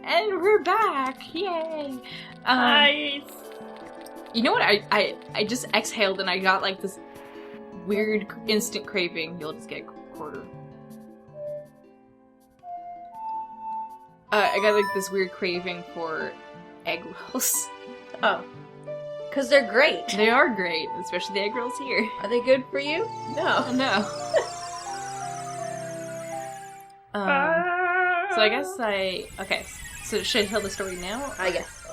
And we're back! Yay! Nice! You know what? I just exhaled and I got like this weird instant craving. You'll just get a quarter. I got like this weird craving for egg rolls. Oh. Because they're great. They are great, especially the egg rolls here. Are they good for you? No. No. So I guess okay, so should I tell the story now? I guess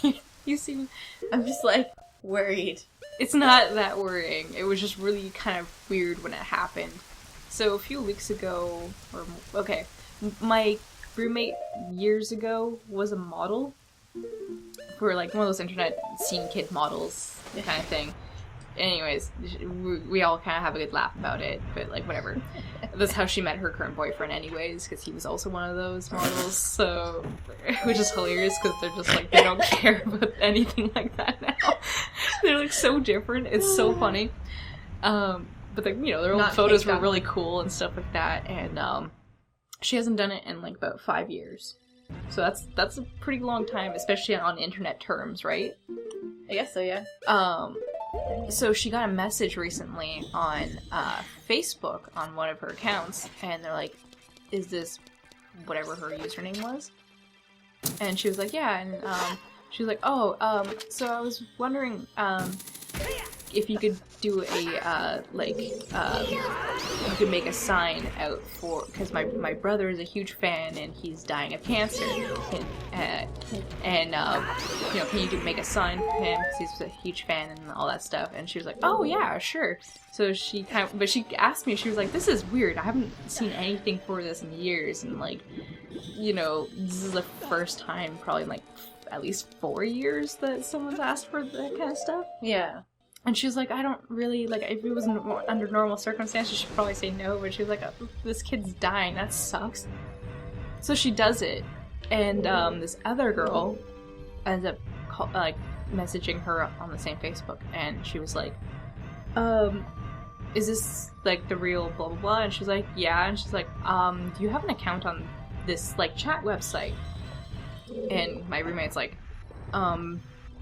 so. You seem... I'm just like, worried. It's not that worrying. It was just really kind of weird when it happened. So a few weeks ago, my roommate years ago was a model for like one of those internet scene kid models kind of thing. Anyways, we all kind of have a good laugh about it, but like whatever. That's how she met her current boyfriend anyways, because he was also one of those models, so, which is hilarious because they're just like, they don't care about anything like that now. They're like so different, it's so funny. But like, you know, their old photos were really cool and stuff like that, and she hasn't done it in like about 5 years. So that's a pretty long time, especially on internet terms, right? I guess so, yeah. So she got a message recently on Facebook on one of her accounts, and they're like, is this whatever her username was? And she was like, yeah, and she was like, so I was wondering if you could do a, you could make a sign out for, because my brother is a huge fan and he's dying of cancer, and you know, can you make a sign for him because he's a huge fan and all that stuff? And she was like, oh yeah, sure. So she but she asked me, she was like, this is weird, I haven't seen anything for this in years, and like, you know, this is the first time probably in like at least 4 years that someone's asked for that kind of stuff. Yeah. And she was like, I don't really, like, if it was under normal circumstances, she'd probably say no, but she was like, oh, this kid's dying, that sucks. So she does it, and this other girl ends up, messaging her on the same Facebook, and she was like, is this, like, the real blah blah blah? And she's like, yeah, and she's like, do you have an account on this, like, chat website? And my roommate's like,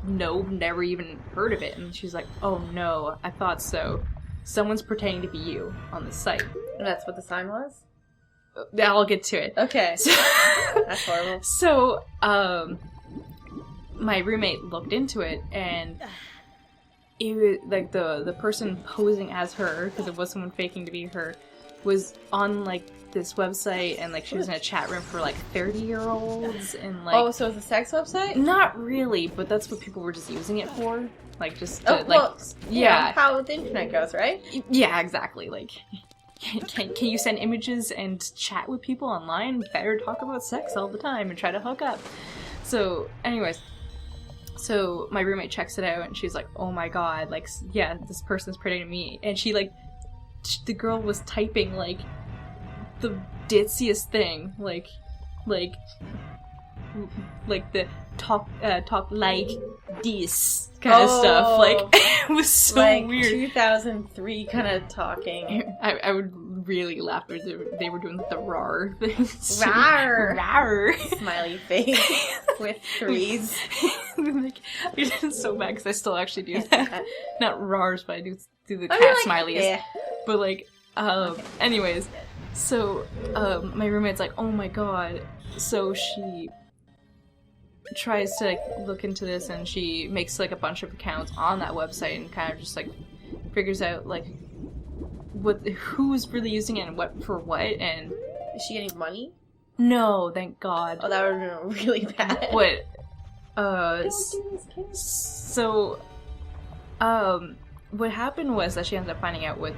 no, never even heard of it. And she's like, oh no, I thought so. Someone's pretending to be you on the site. And that's what the sign was? I'll get to it. Okay. That's horrible. So, my roommate looked into it, and it was, like, the person posing as her, because it was someone faking to be her, was on, like, this website, and like she was in a chat room for like 30-year-olds, and like, oh, so it's a sex website? Not really, but that's what people were just using it for, like just to, yeah, you know, how the internet goes, right? Yeah, exactly. Like, can you send images and chat with people online? Better talk about sex all the time and try to hook up. So, anyways, so my roommate checks it out, and she's like, oh my god, like, yeah, this person's pretending to me, and she like, the girl was typing like the ditziest thing, like the talk like this kind of stuff. Like, it was so like weird. 2003 kind of talking. I would really laugh if they were doing the rar thing. Rar, rar, smiley face with threes. Like, it's so bad because I still actually do that. Not rars, but I do the cat like, smileys. Yeah. But like, anyways. So, my roommate's like, oh my god. So she tries to, like, look into this, and she makes, like, a bunch of accounts on that website and kind of just, like, figures out, like, who's really using it and what for what, and... Is she getting money? No, thank god. Oh, that would have been really bad. What? What happened was that she ended up finding out what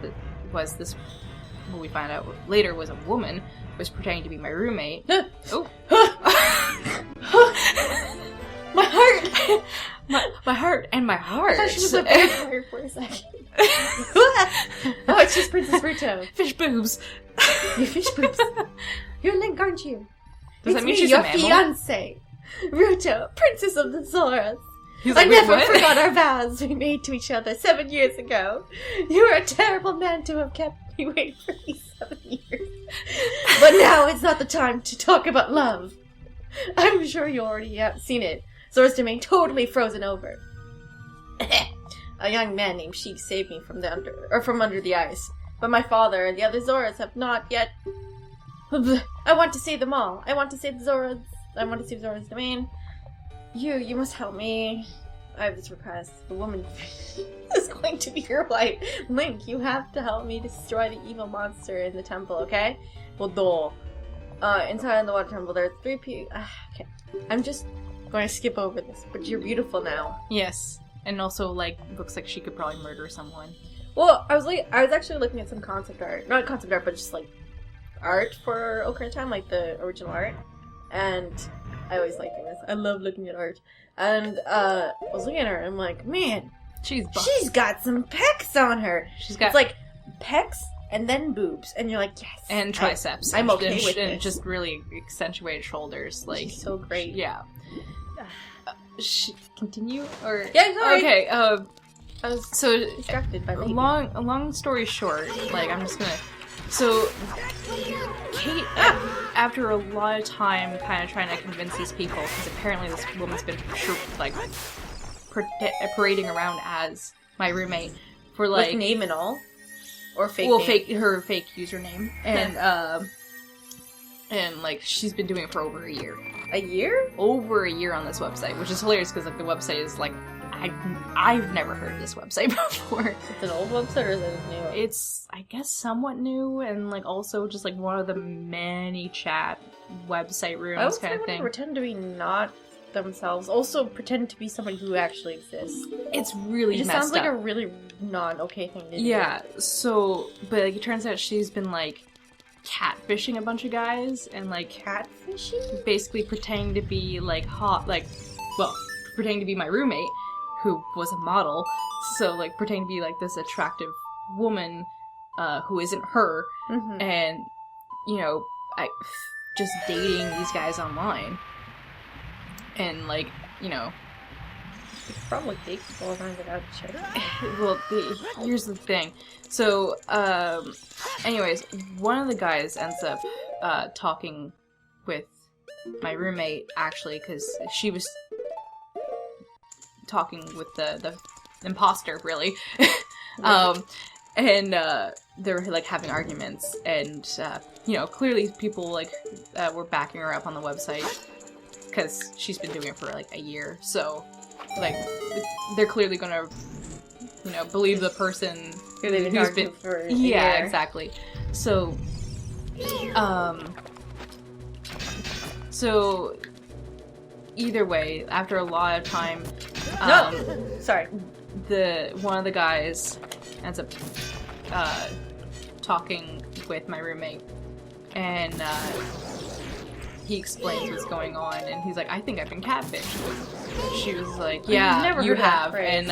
we found out later was a woman was pretending to be my roommate. Oh. My heart! my heart and my heart. I thought she was a vampire for a second. Oh, it's just Princess Ruto. Fish boobs. You fish boobs. You're Link, aren't you? Does that mean she's your a mammal? fiance, Ruto, Princess of the Zoras. Like, I never forgot our vows we made to each other 7 years ago. You were a terrible man to have kept me waiting for these 7 years. But now it's not the time to talk about love. I'm sure you already have seen it. Zora's domain totally frozen over. A young man named Sheik saved me from under the ice. But my father and the other Zoras have not yet. I want to save them all. I want to save Zora's domain. You must help me. I have this request. The woman is going to be your wife. Link, you have to help me destroy the evil monster in the temple, okay? Well, inside the water temple, there are 3 people. Okay. I'm just going to skip over this, but you're beautiful now. Yes. And also, like, looks like she could probably murder someone. Well, I was actually looking at some concept art. Not concept art, but just, like, art for Ocarina of Time, like the original art. And I always like doing this. I love looking at art. And I was looking at her and I'm like, man, she's got some pecs on her. She's got... It's like pecs and then boobs. And you're like, yes. And triceps. I'm okay with and this. just really accentuated shoulders. Like, she's so great. Yeah. Continue? Or... Yeah, sorry. Okay, I was so distracted by baby. Long story short, like, I'm just gonna... So, Kate, after a lot of time kind of trying to convince these people, because apparently this woman's been, like, parading around as my roommate for, like... With name and all? Or fake name? Her fake username. And, like, she's been doing it for over a year. A year? Over a year on this website, which is hilarious, because, like, the website is, like, I've never heard of this website before. It's an old website, or is it new? It's, I guess, somewhat new, and, like, also just, like, one of the many chat website rooms kind of thing. Pretend to be not themselves. Also pretend to be somebody who actually exists. It's really messed up. It sounds like a really non-okay thing to do. Yeah, so, but, like, it turns out she's been, like, catfishing a bunch of guys, and, like... Catfishing? Basically pretending to be, like, hot, like, well, pretending to be my roommate, who was a model, so, like, pretending to be, like, this attractive woman, who isn't her, and, you know, just dating these guys online. And, like, you know... You could probably date people online without checking. Well, here's the thing. So, anyways, one of the guys ends up, talking with my roommate, actually, because she was talking with the imposter, really. And they were, like, having arguments, and, you know, clearly people, like, were backing her up on the website, because she's been doing it for, like, a year, so, like, they're clearly gonna, you know, believe the person who's been... for a year. Yeah, exactly. So, so, either way, after a lot of time, sorry. One of the guys ends up talking with my roommate, and he explains what's going on, and he's like, I think I've been catfished. She was like, yeah, you have. And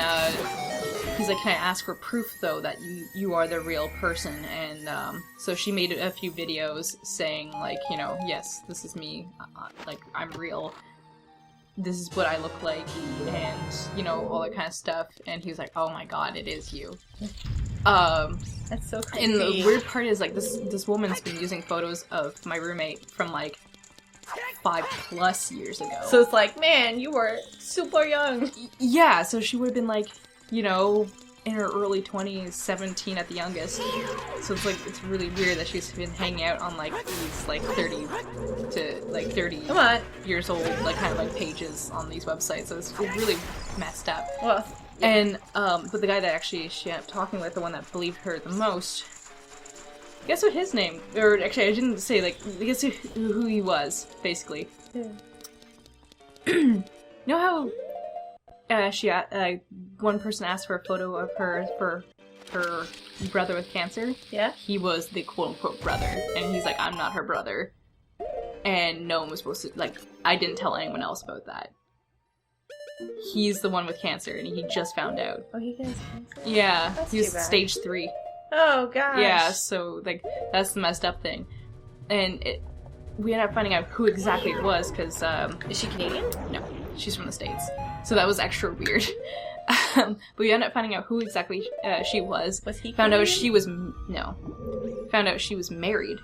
he's like, can I ask for proof, though, that you are the real person? And so she made a few videos saying, like, you know, yes, this is me, like, I'm real. This is what I look like, and, you know, all that kind of stuff. And he was like, oh my god, it is you. That's so creepy. And the weird part is, like, this woman's been using photos of my roommate from, like, 5+ years ago. So it's like, man, you were super young. Yeah, so she would have been, like, you know, in her early 20s, 17 at the youngest. So it's, like, it's really weird that she's been hanging out on, like, these, like, 30 to, like, 30 years old, like, kind of, like, pages on these websites. So it's really messed up. Well, yeah. And, but the guy that actually she ended up talking with, the one that believed her the most, guess what his name, or actually I didn't say, like, guess who he was, basically. Yeah. You know how one person asked for a photo of her for her brother with cancer? Yeah? He was the quote-unquote brother, and he's like, I'm not her brother. And no one was supposed to, like, I didn't tell anyone else about that. He's the one with cancer, and he just found out. Oh, he has cancer? Yeah, That's he's too bad. stage 3. Oh, gosh. Yeah, so, like, that's the messed up thing. And we ended up finding out who exactly it was, because, Is she Canadian? No, she's from the States. So that was extra weird. But we ended up finding out who exactly she was. Was he Found out Canadian? she was... No. Found out she was married.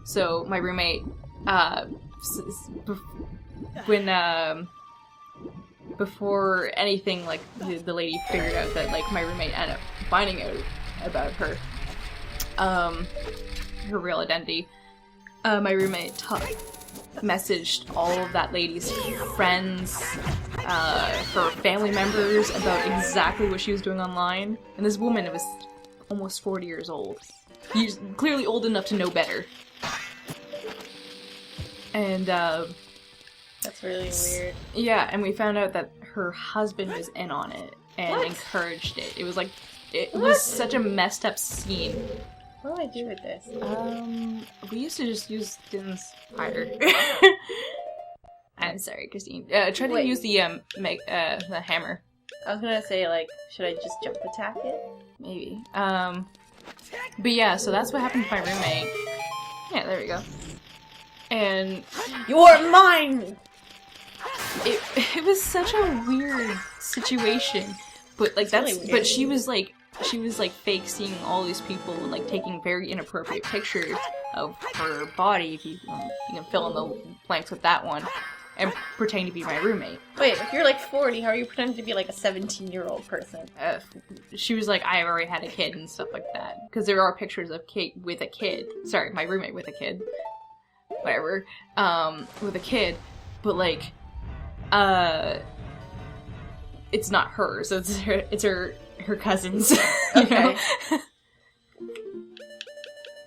So my roommate when before anything, like, the lady figured out that, like, my roommate ended up finding out about her, her real identity, my roommate messaged all of that lady's friends, her family members about exactly what she was doing online, and this woman was almost 40 years old. He's clearly old enough to know better. And, that's really weird. Yeah, and we found out that her husband was in on it and encouraged it. It was like, it was such a messed up scene. What do I do with this? We used to just use Inspire. I'm sorry, Christine. Try to use the hammer. I was gonna say, like, should I just jump attack it? Maybe. But yeah, so that's what happened to my roommate. Yeah, there we go. And you're mine! It was such a weird situation. But, like, that's really but she was like fake seeing all these people and, like, taking very inappropriate pictures of her body, if you can fill in the blanks with that one, and pretending to be my roommate. Wait, if you're like 40, how are you pretending to be like a 17-year-old person? She was like, I already had a kid and stuff like that. Because there are pictures of Kate with a kid. Sorry, my roommate with a kid. Whatever. With a kid. But, like, it's not her, so it's her cousin's. Okay.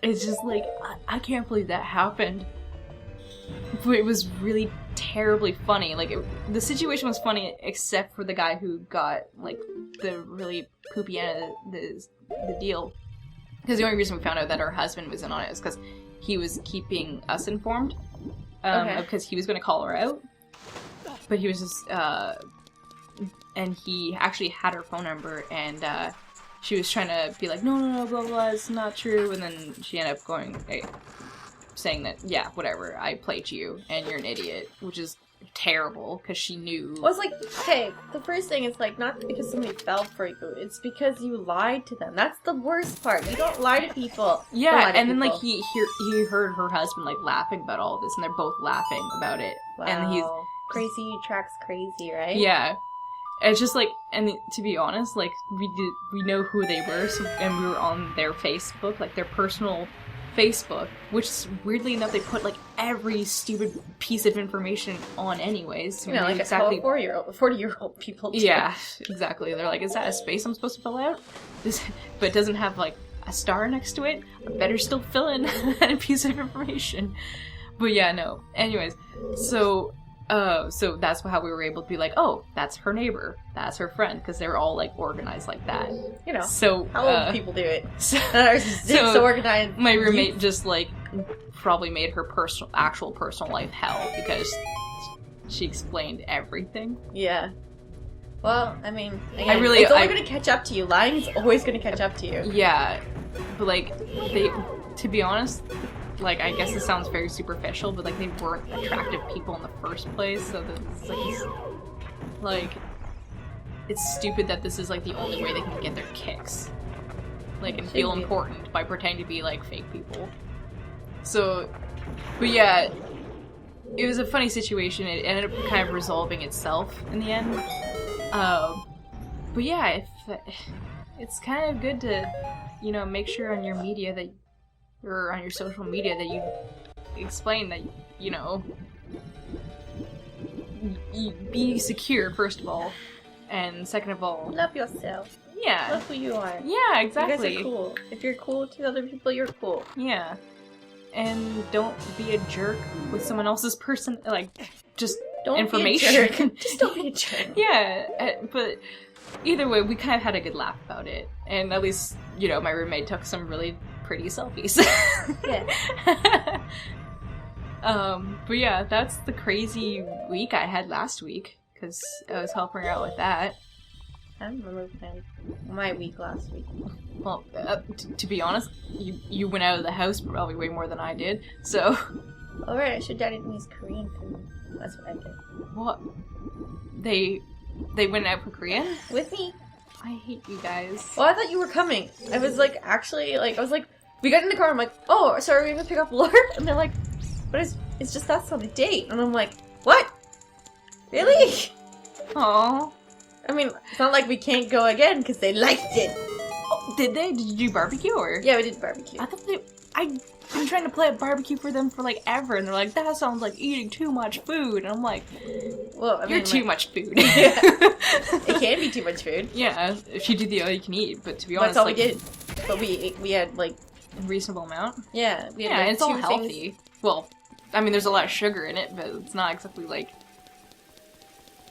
It's just like, I can't believe that happened. But it was really terribly funny. Like, the situation was funny except for the guy who got, like, the really poopy end of the deal. Because the only reason we found out that her husband was in on it is because he was keeping us informed. Because he was going to call her out. But he was just, and he actually had her phone number, and she was trying to be like, no, blah, blah, it's not true, and then she ended up going, saying that, yeah, whatever, I played you, and you're an idiot, which is terrible, because she knew. Well, it's like, okay, the first thing is, like, not because somebody fell for you, it's because you lied to them. That's the worst part. You don't lie to people. Yeah, and then, like, he heard her husband, like, laughing about all this, and they're both laughing about it. Wow. And he's... Crazy tracks crazy, right? Yeah. It's just, like, and to be honest, like, we know who they were, so, and we were on their Facebook, like, their personal Facebook, which, weirdly enough, they put, like, every stupid piece of information on anyways. So like exactly 40-year-old people do. Yeah, exactly. They're like, is that a space I'm supposed to fill out? But it doesn't have, like, a star next to it? I better still fill in that piece of information. But yeah, no. Anyways, so that's how we were able to be like, oh, that's her neighbor, that's her friend, because they were all, like, organized like that. You know, so how old people do it? So organized. My roommate just, like, probably made her actual personal life hell, because she explained everything. Yeah. Well, I mean, again, it's only going to catch up to you. Lying is always going to catch up to you. Yeah, but, like, to be honest, like, I guess this sounds very superficial, but, like, they weren't attractive people in the first place, so it's stupid that this is, like, the only way they can get their kicks. Like, and feel important by pretending to be, like, fake people. So, but yeah, it was a funny situation. It ended up kind of resolving itself in the end. But yeah, it's kind of good to, you know, make sure on your media that, or on your social media, that you explain that, you know, you be secure, first of all, and second of all, love yourself. Yeah. Love who you are. Yeah, exactly. You guys are cool. If you're cool to other people, you're cool. Yeah. And don't be a jerk with someone else's just don't information. Be a jerk. Just don't be a jerk. Yeah, but either way, we kind of had a good laugh about it. And at least, you know, my roommate took some really pretty selfies. Yeah. But yeah, that's the crazy week I had last week, because I was helping her out with that. I don't remember my week last week. Well, to be honest, you went out of the house probably way more than I did, so... Alright, I should have done these Korean food. That's what I did. What? They went out for Korean? With me. I hate you guys. Well, I thought you were coming. I was like, actually, like, we got in the car, I'm like, oh, sorry, we're gonna pick up Laura? And they're like, it's just us on a date. And I'm like, what? Really? Aww. I mean, it's not like we can't go again because they liked it. Oh, did they? Did you do barbecue or? Yeah, we did barbecue. I thought I've been trying to play a barbecue for them for like ever, and they're like, that sounds like eating too much food. And I'm like, well, I mean, you're too much food. It can be too much food. Yeah, if you do the all you can eat, but to be honest, that's all like, we did. But we had like a reasonable amount. yeah, we had like it's all 2 healthy. things. Well, I mean, there's a lot of sugar in it, but it's not exactly like.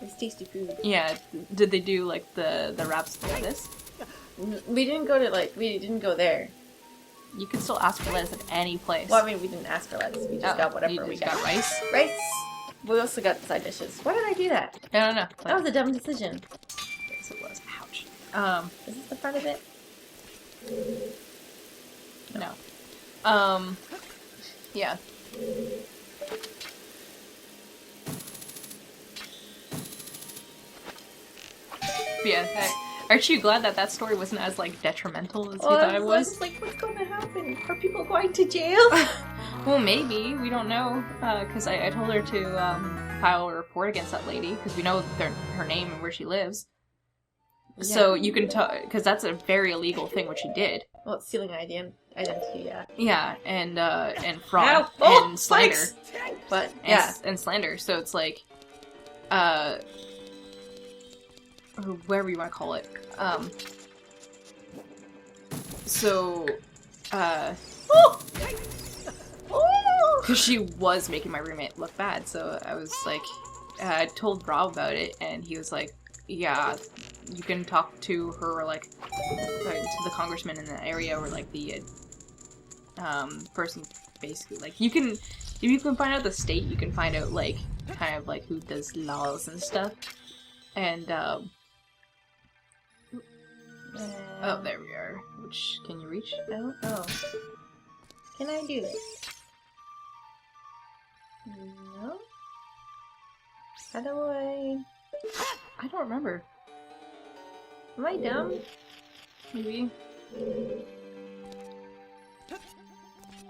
It's tasty food. Yeah, did they do like the wraps like this? We didn't go there. You can still ask for lettuce at any place. Well, I mean, we didn't ask for lettuce. We just got whatever we got. Rice. Rice. We also got side dishes. Why did I do that? I don't know. That was a dumb decision. Yes, it was. Ouch. Is this the front of it? No. Yeah. Yeah. Aren't you glad that story wasn't as like detrimental as you thought it was? I was like, what's going to happen? Are people going to jail? Well, maybe. We don't know. Because I told her to file a report against that lady because we know her name and where she lives. Yeah. So you can tell, because that's a very illegal thing what she did. Well, it's stealing identity, yeah. Yeah, and fraud and slander. But and slander. So it's like, or whatever you want to call it. Because she was making my roommate look bad, so I was like, I told Rob about it, and he was like, yeah, you can talk to her, like, to the congressman in the area, or, like, the, person, basically. Like, you can, if you can find out the state, you can find out, like, kind of, like, who does laws and stuff. And, oh, there we are. Which, can you reach? I don't know. Can I do this? No? How do I don't remember. Am I dumb? Maybe.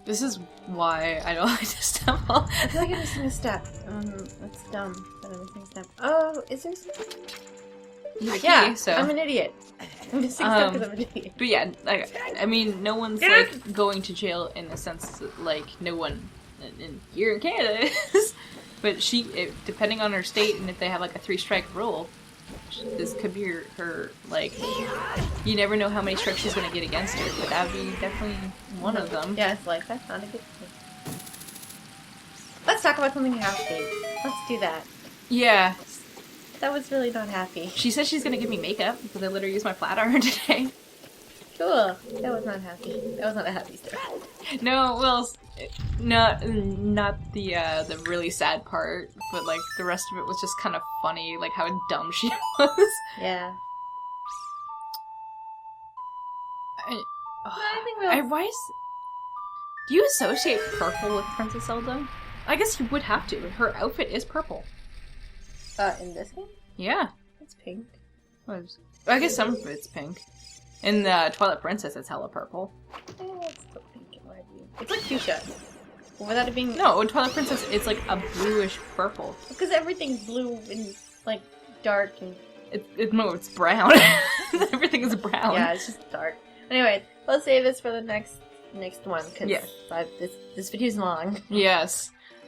This is why I don't like to stumble. I feel like I'm missing a step. That's dumb. That I'm missing a step. Oh, is there something? Yeah, so I'm an idiot. I'm missing stuff because I'm an idiot. But yeah, I mean, no one's like going to jail in the sense that, like, no one here in Canada is. But depending on her state and if they have like a 3-strike rule, this could be her like, you never know how many strikes she's gonna get against her, but that would be definitely one of them. Yeah, it's like, that's not a good thing. Let's talk about something happy. Let's do that. Yeah. That was really not happy. She says she's gonna give me makeup because I literally used my flat iron today. Cool. That was not happy. That was not a happy story. No, well, not the really sad part, but like the rest of it was just kind of funny, like how dumb she was. Yeah. Do you associate purple with Princess Zelda? I guess you would have to. Her outfit is purple. In this game? Yeah. It's pink. I guess some of it's pink. In the Twilight Princess, it's hella purple. It's still pink in my view. It's like fuchsia. Without it being... No, in Twilight Princess, it's like a bluish purple. Because everything's blue and, like, dark and... No, it's brown. Everything is brown. Yeah, it's just dark. Anyway, let's save this for the next one, because this video's long. Yes.